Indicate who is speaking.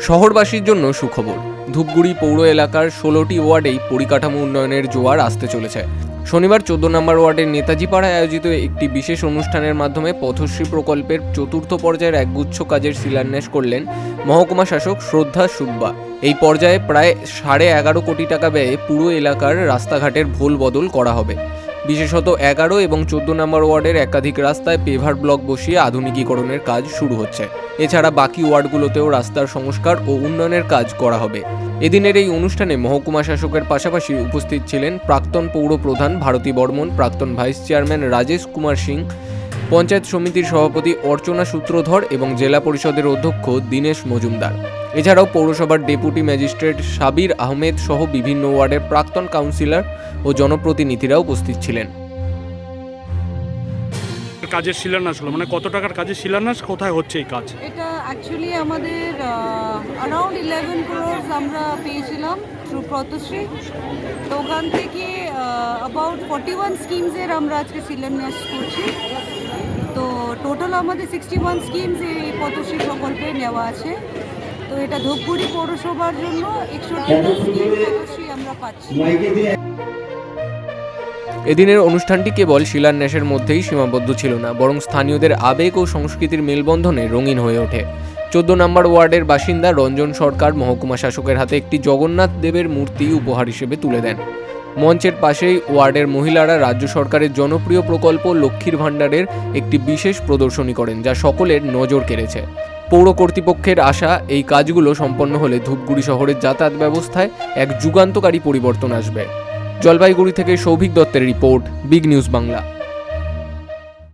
Speaker 1: শহরবাসীর জন্য সুখবর। ধূপগুড়ি পৌর এলাকার 16টি ওয়ার্ডেই পরিকাঠামো উন্নয়নের জোয়ার আসতে চলেছে। শনিবার 14 নম্বর ওয়ার্ডের নেতাজি পাড়ায় আয়োজিত একটি বিশেষ অনুষ্ঠানের মাধ্যমে পথশ্রী প্রকল্পের চতুর্থ পর্যায়ের একগুচ্ছ কাজের শিলান্যাস করলেন মহকুমা শাসক শ্রদ্ধা সুব্বা। এই পর্যায়ে প্রায় 11.5 কোটি টাকা ব্যয়ে পুরো এলাকার রাস্তাঘাটের ভোল বদল করা হবে। বিশেষত 11 এবং 14 নম্বর ওয়ার্ডের একাধিক রাস্তায় পেভার ব্লক বসিয়ে আধুনিকীকরণের কাজ শুরু হচ্ছে। এছাড়া বাকি ওয়ার্ডগুলোতেও রাস্তার সংস্কার ও উন্নয়নের কাজ করা হবে। এদিনের এই অনুষ্ঠানে মহকুমা শাসকের পাশাপাশি উপস্থিত ছিলেন প্রাক্তন পৌর প্রধান ভারতী বর্মন, প্রাক্তন ভাইস চেয়ারম্যান রাজেশ কুমার সিং, পঞ্চায়েত সমিতির সভাপতি অর্চনা সূত্রধর এবং জেলা পরিষদের অধ্যক্ষ দীনেশ মজুমদার। এছাড়াও পৌরসভার ডেপুটি ম্যাজিস্ট্রেট সাবির আহমেদ সহ বিভিন্ন ওয়ার্ডের প্রাক্তন কাউন্সিলর ও জনপ্রতিনিধিরা উপস্থিত ছিলেন।
Speaker 2: কাজের শিলান্যাস হলো, মানে কত টাকার কাজের শিলান্যাস, কোথায় হচ্ছে এই কাজ?
Speaker 3: এটা অ্যাকচুয়ালি আমাদের অ্যারাউন্ড 11 crores আমরা পেয়েছিলাম থ্রু পথশ্রী। তো ওখান থেকে অ্যাবাউট 41 স্কিমসের আমরা আজকে শিলান্যাস করছি। তো টোটাল আমাদের 61 স্কিমস এই পথশ্রী প্রকল্পে নেওয়া আছে। তো এটা ধূপগুড়ি পৌরসভার জন্য 61টা স্কিম পথশ্রী আমরা পাচ্ছি।
Speaker 1: এদিনের অনুষ্ঠানটি কেবল শিলান্যাসের মধ্যেই সীমাবদ্ধ ছিল না, বরং স্থানীয়দের আবেগ ও সংস্কৃতির মেলবন্ধনে রঙিন হয়ে ওঠে। 14 নম্বর ওয়ার্ডের বাসিন্দা রঞ্জন সরকার মহকুমা শাসকের হাতে একটি জগন্নাথ দেবের মূর্তি উপহার হিসেবে তুলে দেন। মঞ্চের পাশেই ওয়ার্ডের মহিলারা রাজ্য সরকারের জনপ্রিয় প্রকল্প লক্ষ্মীর ভাণ্ডারের একটি বিশেষ প্রদর্শনী করেন, যা সকলের নজর কেড়েছে। পৌর কর্তৃপক্ষের আশা, এই কাজগুলো সম্পন্ন হলে ধূপগুড়ি শহরের যাতায়াত ব্যবস্থায় এক যুগান্তকারী পরিবর্তন আসবে। জলপাইগুড়ি থেকে সৌভিক দত্তের রিপোর্ট, বিগ নিউজ বাংলা।